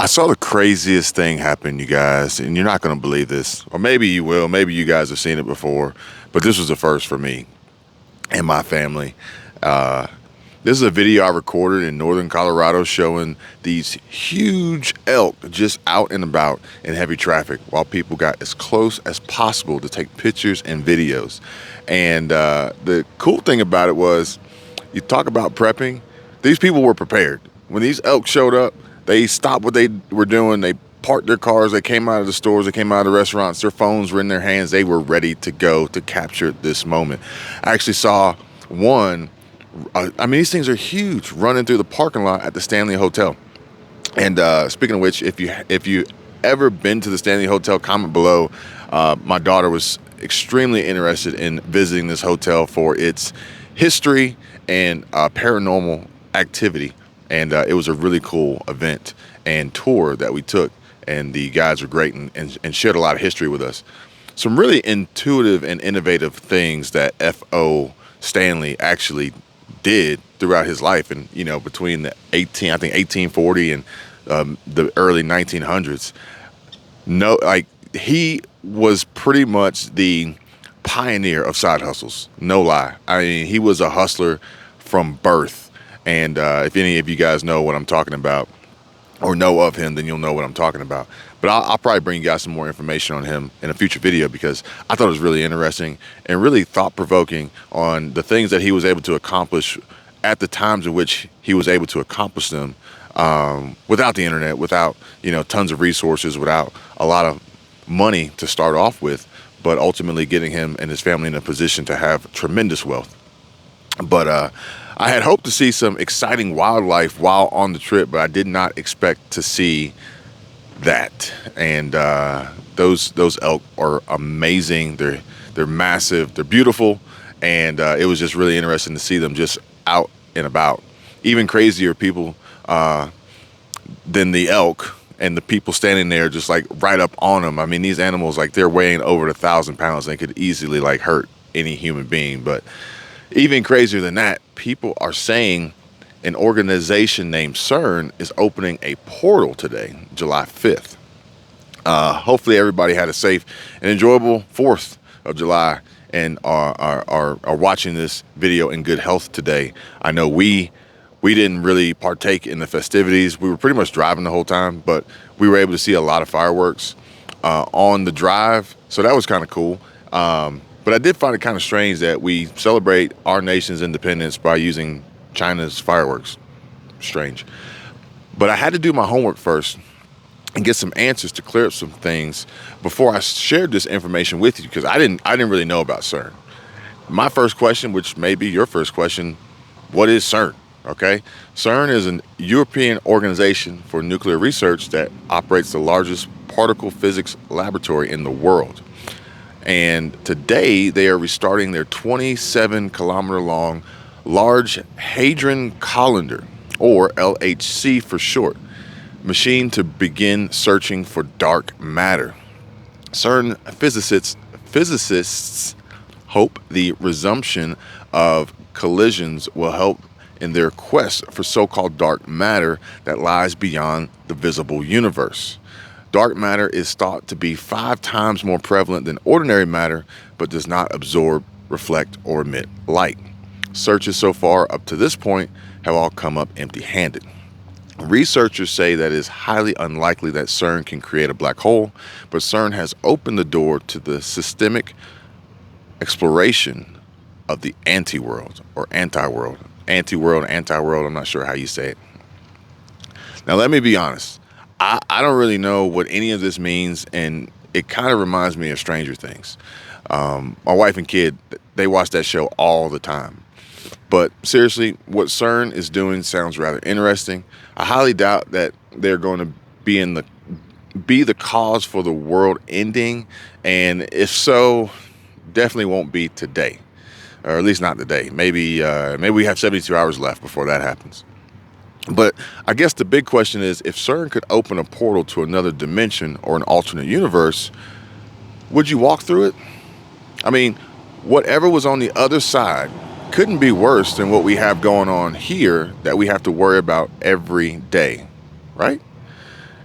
I saw the craziest thing happen, you guys, and you're not going to believe this. Or maybe you will. Maybe you guys have seen it before. But this was the first for me and my family. Uh, this is a video I recorded in northern Colorado showing these huge elk just out and about in heavy traffic while people got as close as possible to take pictures and videos. And the cool thing about it was, you talk about prepping, these people were prepared. When these elk showed up, they stopped what they were doing. They parked their cars. They came out of the stores. They came out of the restaurants. Their phones were in their hands. They were ready to go to capture this moment. I actually saw one. I mean, these things are huge, running through the parking lot at the Stanley Hotel. And speaking of which, if you ever been to the Stanley Hotel, comment below. My daughter was extremely interested in visiting this hotel for its history and paranormal activity. And it was a really cool event and tour that we took. And the guys were great and shared a lot of history with us. Some really intuitive and innovative things that F.O. Stanley actually did throughout his life. And, you know, between the 1840 and the early 1900s. No, like, he was pretty much the pioneer of side hustles. No lie. I mean, he was a hustler from birth. And if any of you guys know what I'm talking about or know of him, then you'll know what I'm talking about. But I'll probably bring you guys some more information on him in a future video, because I thought it was really interesting and really thought-provoking on the things that he was able to accomplish at the times in which he was able to accomplish them, without the internet, without, you know, tons of resources, without a lot of money to start off with, but ultimately getting him and his family in a position to have tremendous wealth. But I had hoped to see some exciting wildlife while on the trip, but I did not expect to see that. And those elk are amazing. They're massive. They're beautiful, and it was just really interesting to see them just out and about. Even crazier people than the elk and the people standing there just like right up on them. I mean, these animals, like, they're weighing over 1,000 pounds. They could easily like hurt any human being. But even crazier than that, people are saying an organization named Cern is opening a portal today, July 5th. Hopefully everybody had a safe and enjoyable 4th of July and are watching this video in good health today. I know we didn't really partake in the festivities. We were pretty much driving the whole time, but we were able to see a lot of fireworks on the drive, so that was kind of cool. But I did find it kind of strange that we celebrate our nation's independence by using China's fireworks. Strange. But I had to do my homework first and get some answers to clear up some things before I shared this information with you, because I didn't really know about CERN. My first question, which may be your first question, what is CERN? Okay, CERN is an European organization for nuclear research that operates the largest particle physics laboratory in the world. And today they are restarting their 27-kilometer-long Large Hadron Collider, or LHC for short, machine to begin searching for dark matter. CERN physicists hope the resumption of collisions will help in their quest for so-called dark matter that lies beyond the visible universe. Dark matter is thought to be 5 times more prevalent than ordinary matter, but does not absorb, reflect, or emit light. Searches so far up to this point have all come up empty-handed. Researchers say that it is highly unlikely that CERN can create a black hole, but CERN has opened the door to the systemic exploration of the anti-world, or anti-world. Anti-world, anti-world, I'm not sure how you say it. Now, let me be honest. I don't really know what any of this means, and it kind of reminds me of Stranger Things. My wife and kid, they watch that show all the time. But seriously, what CERN is doing sounds rather interesting. I highly doubt that they're going to be the cause for the world ending, and if so, definitely won't be today, or at least not today. Maybe we have 72 hours left before that happens. But I guess the big question is, if CERN could open a portal to another dimension or an alternate universe, would you walk through it? I mean, whatever was on the other side couldn't be worse than what we have going on here that we have to worry about every day, right?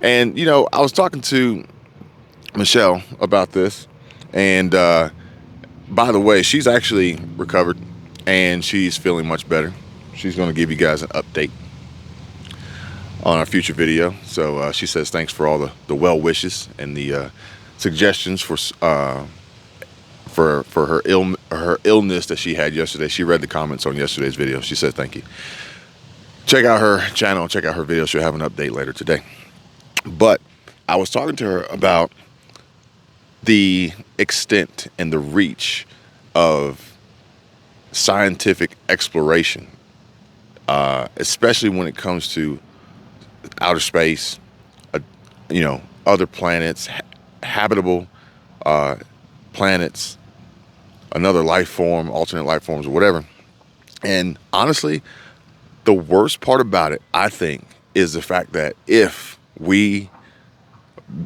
And, I was talking to Michelle about this. And by the way, she's actually recovered and she's feeling much better. She's going to give you guys an update on our future video. So she says thanks for all the well wishes and the suggestions for her illness that she had yesterday. She read the comments on yesterday's video. She said thank you. Check out her channel, check out her video. She'll have an update later today. But I was talking to her about the extent and the reach of scientific exploration, especially when it comes to outer space, other planets, habitable planets, another life form, alternate life forms, or whatever. And honestly, the worst part about it, I think, is the fact that if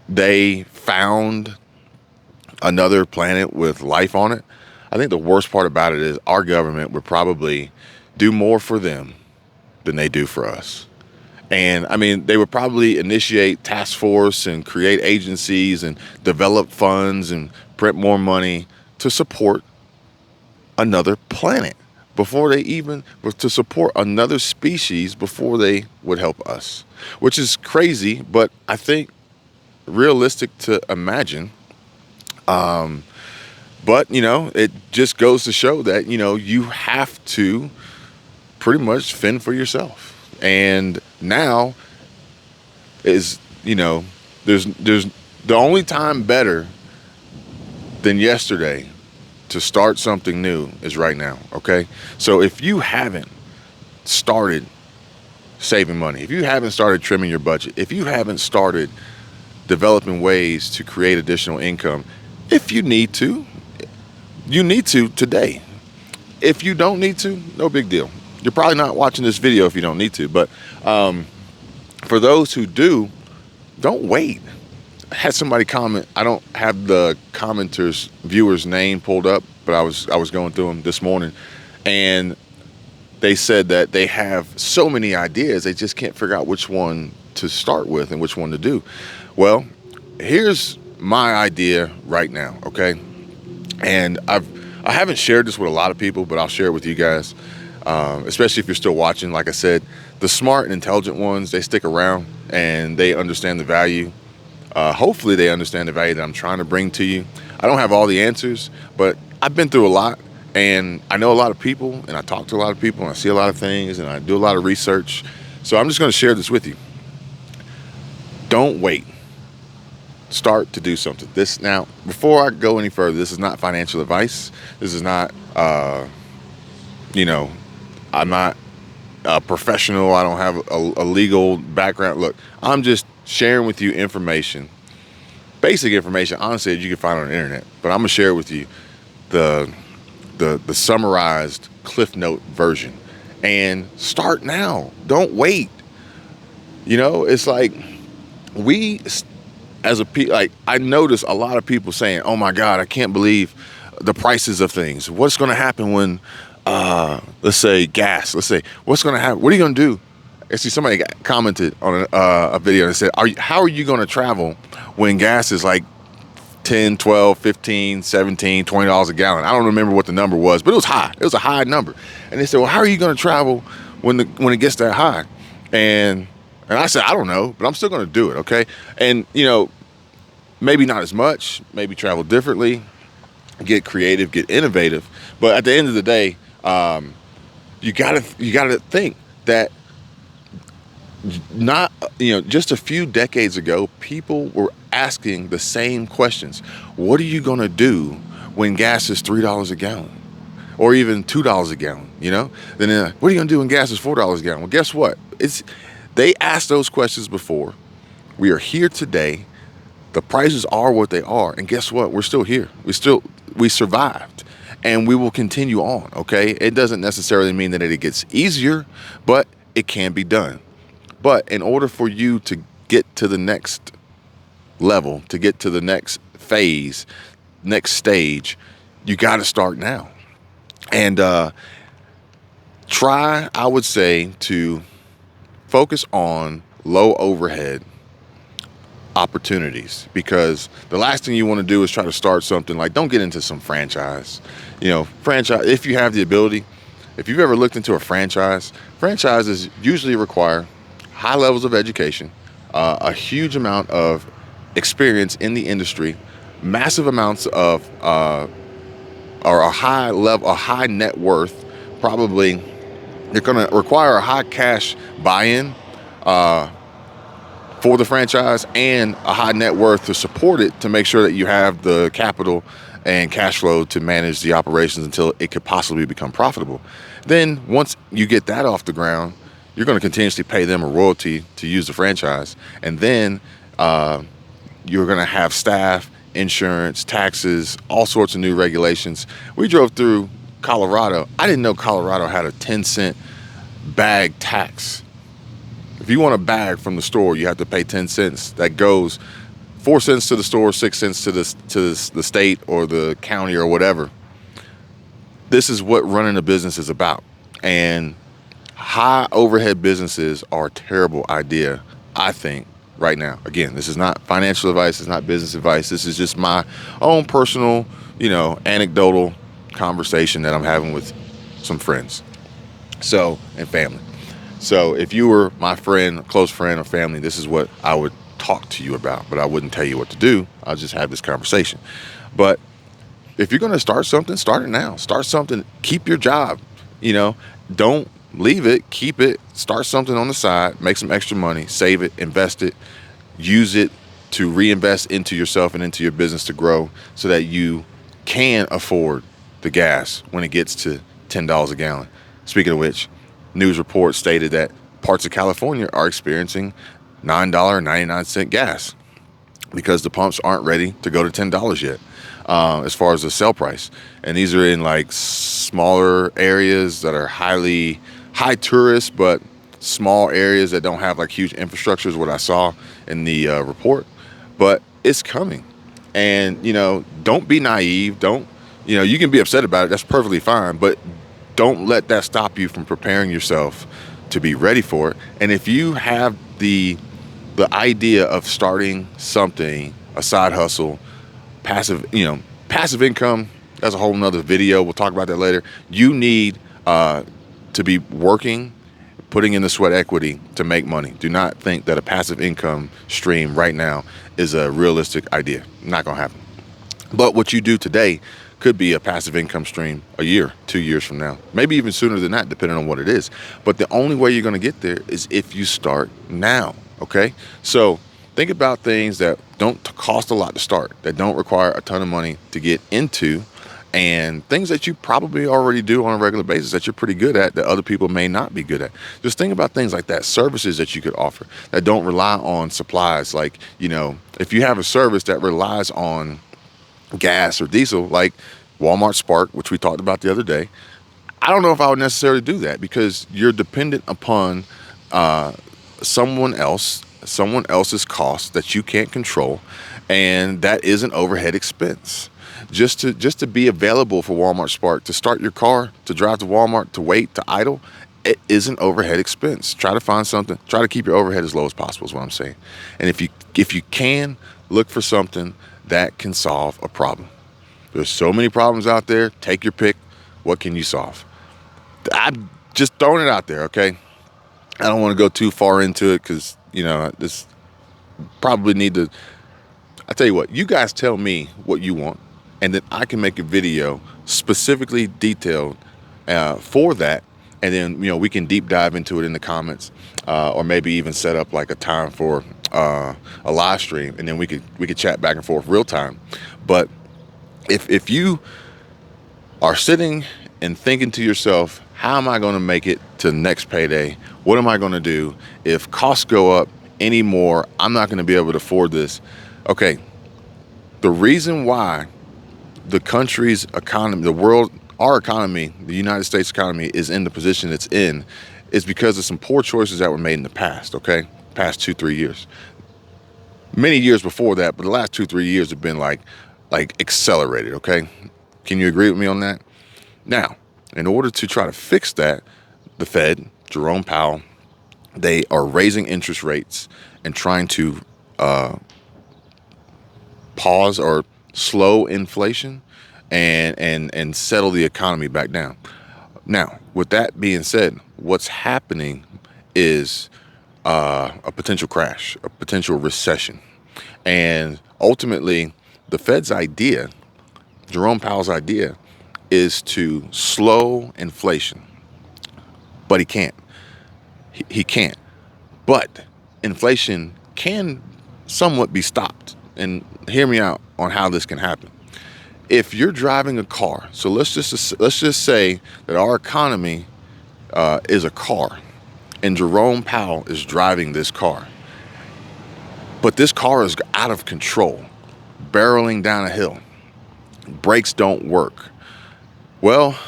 they found another planet with life on it, I think the worst part about it is our government would probably do more for them than they do for us. And I mean, they would probably initiate task force and create agencies and develop funds and print more money to support another planet to support another species before they would help us, which is crazy, but I think realistic to imagine. But, it just goes to show that, you have to pretty much fend for yourself. And now is, there's the only time better than yesterday to start something new is right now. Okay. So if you haven't started saving money, if you haven't started trimming your budget, if you haven't started developing ways to create additional income, if you need to today. If you don't need to, no big deal. You're probably not watching this video if you don't need to, but for those who do, don't wait. I had somebody comment. I don't have the viewer's name pulled up, but I was going through them this morning, and they said that they have so many ideas, they just can't figure out which one to start with and which one to do. Well, here's my idea right now, okay? And I haven't shared this with a lot of people, but I'll share it with you guys, especially if you're still watching. Like I said, the smart and intelligent ones, they stick around and they understand the value. Hopefully they understand the value that I'm trying to bring to you. I don't have all the answers, but I've been through a lot, and I know a lot of people, and I talk to a lot of people, and I see a lot of things, and I do a lot of research. So I'm just going to share this with you. Don't wait. Start to do something. Now, before I go any further, this is not financial advice. This is not, I'm not a professional. I don't have a legal background. Look, I'm just sharing with you information, basic information, honestly, that you can find on the internet. But I'm gonna share with you the summarized Cliff Note version. And start now. Don't wait. It's like I notice a lot of people saying, "Oh my God, I can't believe the prices of things. What's going to happen when, let's say gas? Let's say what's going to happen? What are you going to do?" I see somebody commented on a video and said, "How are you going to travel when gas is like 10, 12, 15, 17, $20 a gallon?" I don't remember what the number was, but it was high. It was a high number. And they said, "Well, how are you going to travel when it gets that high?" And I said, "I don't know, but I'm still going to do it." Okay. And, maybe not as much, maybe travel differently, get creative, get innovative. But at the end of the day, you gotta think that just a few decades ago, people were asking the same questions. What are you going to do when gas is $3 a gallon? Or even $2 a gallon, Then what are you going to do when gas is $4 a gallon? Well, guess what? They asked those questions before. We are here today. The prices are what they are. And guess what? We're still here. We survived. And we will continue on, okay? It doesn't necessarily mean that it gets easier, but it can be done. But in order for you to get to the next level, to get to the next phase, next stage, you got to start now. And I would say, to focus on low overhead, opportunities, because the last thing you want to do is try to start something like, don't get into some franchise. Franchise, if you have the ability, if you've ever looked into a franchise, franchises usually require high levels of education, a huge amount of experience in the industry, massive amounts of or a high net worth. Probably they're going to require a high cash buy-in for the franchise, and a high net worth to support it, to make sure that you have the capital and cash flow to manage the operations until it could possibly become profitable. Then once you get that off the ground, you're going to continuously pay them a royalty to use the franchise. And then you're going to have staff, insurance, taxes, all sorts of new regulations. We drove through Colorado. I didn't know Colorado had a 10-cent bag tax. If you want a bag from the store, you have to pay 10 cents. That goes 4 cents to the store, 6 cents to the state or the county or whatever. This is what running a business is about. And high overhead businesses are a terrible idea, I think, right now. Again, this is not financial advice. It's not business advice. This is just my own personal, anecdotal conversation that I'm having with some friends. And family. So if you were my friend, close friend, or family, this is what I would talk to you about, but I wouldn't tell you what to do. I'll just have this conversation. But if you're going to start something, start it now. Start something. Keep your job. Don't leave it. Keep it. Start something on the side. Make some extra money. Save it. Invest it. Use it to reinvest into yourself and into your business to grow, so that you can afford the gas when it gets to $10 a gallon. Speaking of which, news reports stated that parts of California are experiencing $9.99 gas because the pumps aren't ready to go to $10 yet, as far as the sell price. And these are in like smaller areas that are high tourist, but small areas that don't have like huge infrastructure, is what I saw in the report. But it's coming. And, don't be naive. You can be upset about it. That's perfectly fine. But don't let that stop you from preparing yourself to be ready for it. And if you have the idea of starting something, a side hustle, passive income, that's a whole nother video. We'll talk about that later. You need to be working, putting in the sweat equity to make money. Do not think that a passive income stream right now is a realistic idea. Not going to happen. But what you do today could be a passive income stream a year, 2 years from now, maybe even sooner than that, depending on what it is. But the only way you're going to get there is if you start now. Okay. So think about things that don't cost a lot to start, that don't require a ton of money to get into, and things that you probably already do on a regular basis that you're pretty good at that other people may not be good at. Just think about things like that, services that you could offer that don't rely on supplies. Like, if you have a service that relies on gas or diesel, like Walmart Spark, which we talked about the other day, I don't know if I would necessarily do that, because you're dependent upon someone else's cost that you can't control, and that is an overhead expense. Just to be available for Walmart Spark, to start your car, to drive to Walmart, to wait, to idle, it is an overhead expense. Try to find something. Try to keep your overhead as low as possible is what I'm saying. And if you can, look for something that can solve a problem. There's so many problems out there. Take your pick. What can you solve? I'm just throwing it out there, okay? I don't want to go too far into it, because, this probably need to... I tell you what, you guys tell me what you want, and then I can make a video specifically detailed for that. And then, we can deep dive into it in the comments, or maybe even set up like a time for a live stream, and then we could chat back and forth real time. But if you are sitting and thinking to yourself, how am I going to make it to the next payday? What am I going to do if costs go up anymore? I'm not going to be able to afford this. Okay, the reason why the country's economy, our economy, the United States economy, is in the position it's in, is because of some poor choices that were made in the past, okay? Past 2-3 years. Many years before that, but the last 2-3 years have been like accelerated, okay? Can you agree with me on that? Now, in order to try to fix that, the Fed, Jerome Powell, they are raising interest rates and trying to pause or slow inflation and settle the economy back down. Now, with that being said, what's happening is a potential crash, a potential recession. And ultimately, the Fed's idea, Jerome Powell's idea, is to slow inflation. But he can't. He can't. But inflation can somewhat be stopped. And hear me out on how this can happen. If you're driving a car, so let's just say that our economy is a car, and Jerome Powell is driving this car, but this car is out of control, barreling down a hill. Brakes don't work. Well,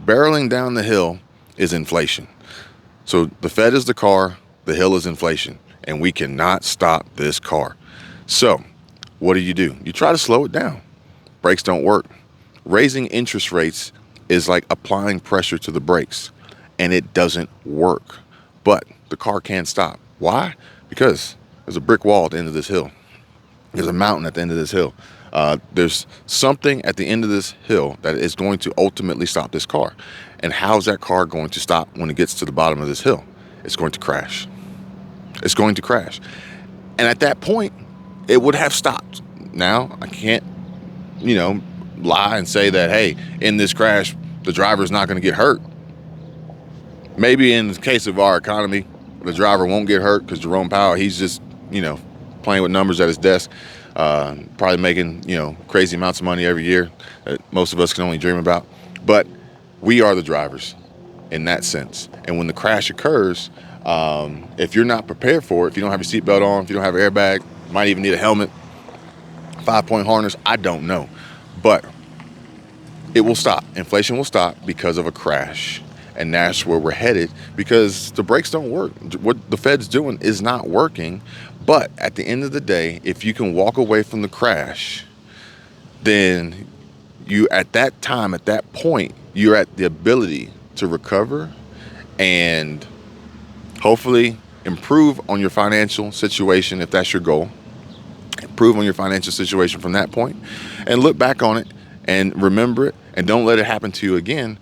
barreling down the hill is inflation. So the Fed is the car, the hill is inflation, and we cannot stop this car. So what do? You try to slow it down. Brakes don't work. Raising interest rates is like applying pressure to the brakes, and it doesn't work. But the car can't stop. Why? Because there's a brick wall at the end of this hill. There's a mountain at the end of this hill. There's something at the end of this hill that is going to ultimately stop this car. And how's that car going to stop when it gets to the bottom of this hill? It's going to crash. It's going to crash. And at that point, it would have stopped. Now, I can't, lie and say that, hey, in this crash, the driver's not going to get hurt. Maybe in the case of our economy, the driver won't get hurt because Jerome Powell, he's just, playing with numbers at his desk, probably making, crazy amounts of money every year that most of us can only dream about. But we are the drivers in that sense. And when the crash occurs, if you're not prepared for it, if you don't have your seatbelt on, if you don't have an airbag, you might even need a helmet, 5-point harness, I don't know. But it will stop. Inflation will stop because of a crash. And that's where we're headed because the brakes don't work. What the Fed's doing is not working. But at the end of the day, if you can walk away from the crash, then you, at that time, at that point, you're at the ability to recover and hopefully improve on your financial situation if that's your goal. Improve on your financial situation from that point and look back on it and remember it and don't let it happen to you again.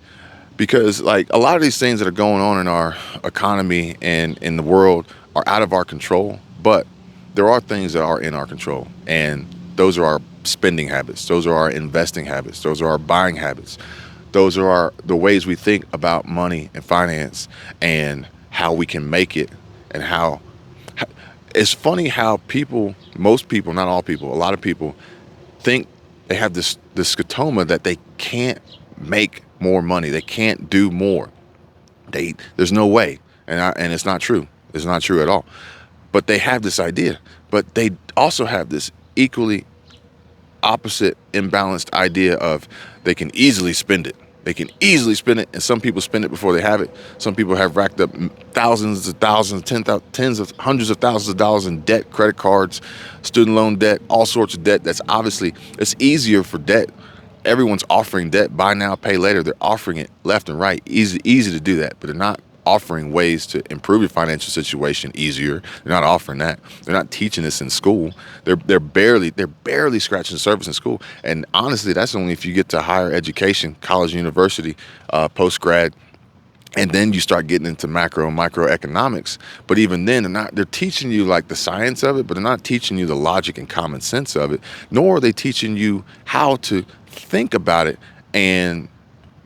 Because like a lot of these things that are going on in our economy and in the world are out of our control, but there are things that are in our control. And those are our spending habits. Those are our investing habits. Those are our buying habits. Those are the ways we think about money and finance and how we can make it and how it's funny how most people, not all people, a lot of people think they have this scotoma that they can't make more money. They can't do more. There's no way. And it's not true. It's not true at all. But they have this idea. But they also have this equally opposite, imbalanced idea of they can easily spend it. They can easily spend it, and some people spend it before they have it. Some people have racked up thousands, tens of hundreds of thousands of dollars in debt, credit cards, student loan debt, all sorts of debt. That's obviously, it's easier for debt. Everyone's offering debt, buy now, pay later. They're offering it left and right. Easy to do that, but they're not offering ways to improve your financial situation easier. They're not offering that. They're not teaching this in school. They're barely scratching the surface in school. And honestly, that's only if you get to higher education, college, university, post-grad, and then you start getting into macro and microeconomics. But even then, they're teaching you like the science of it, but they're not teaching you the logic and common sense of it, nor are they teaching you how to think about it and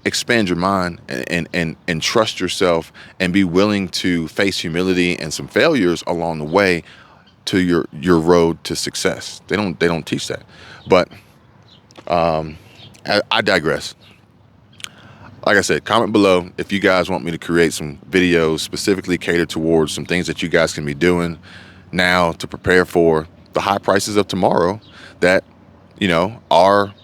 expand your mind and trust yourself and be willing to face humility and some failures along the way to your road to success. They don't teach that. But I digress. Like I said, comment below if you guys want me to create some videos specifically catered towards some things that you guys can be doing now to prepare for the high prices of tomorrow that, our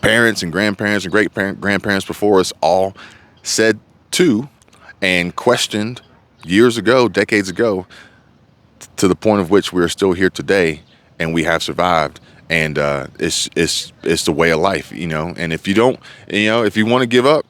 parents and grandparents and great-grandparents before us all said to and questioned years ago, decades ago, to the point of which we're still here today and we have survived. And it's the way of life, and if you don't, if you want to give up,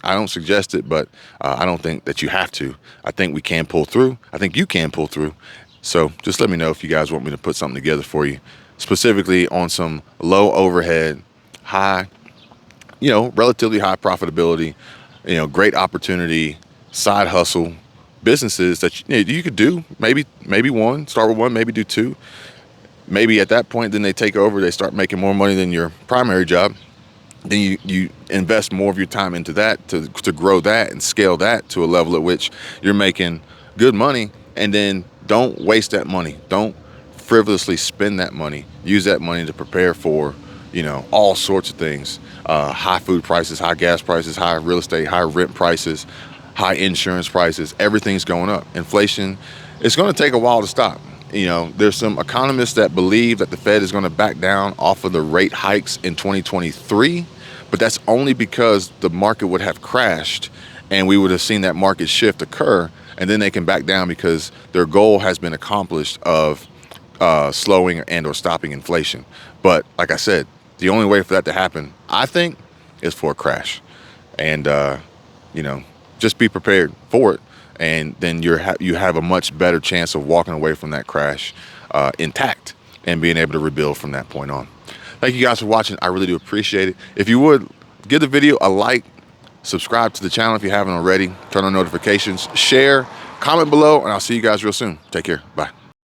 I don't suggest it, but I don't think that you have to. I think we can pull through. I think you can pull through. So just let me know if you guys want me to put something together for you. specifically on some low overhead, high, relatively high profitability, great opportunity, side hustle businesses that you could do. Maybe one, start with one, maybe do two. Maybe at that point, then they take over, they start making more money than your primary job. Then you invest more of your time into that to grow that and scale that to a level at which you're making good money. And then don't waste that money. Don't frivolously spend that money. Use that money to prepare for, all sorts of things. High food prices, high gas prices, high real estate, high rent prices, high insurance prices. Everything's going up. Inflation, it's going to take a while to stop. There's some economists that believe that the Fed is going to back down off of the rate hikes in 2023, but that's only because the market would have crashed and we would have seen that market shift occur, and then they can back down because their goal has been accomplished of slowing and or stopping inflation. But like I said, the only way for that to happen, I think, is for a crash. And, just be prepared for it. And then you have a much better chance of walking away from that crash intact and being able to rebuild from that point on. Thank you guys for watching. I really do appreciate it. If you would, give the video a like, subscribe to the channel if you haven't already, turn on notifications, share, comment below, and I'll see you guys real soon. Take care. Bye.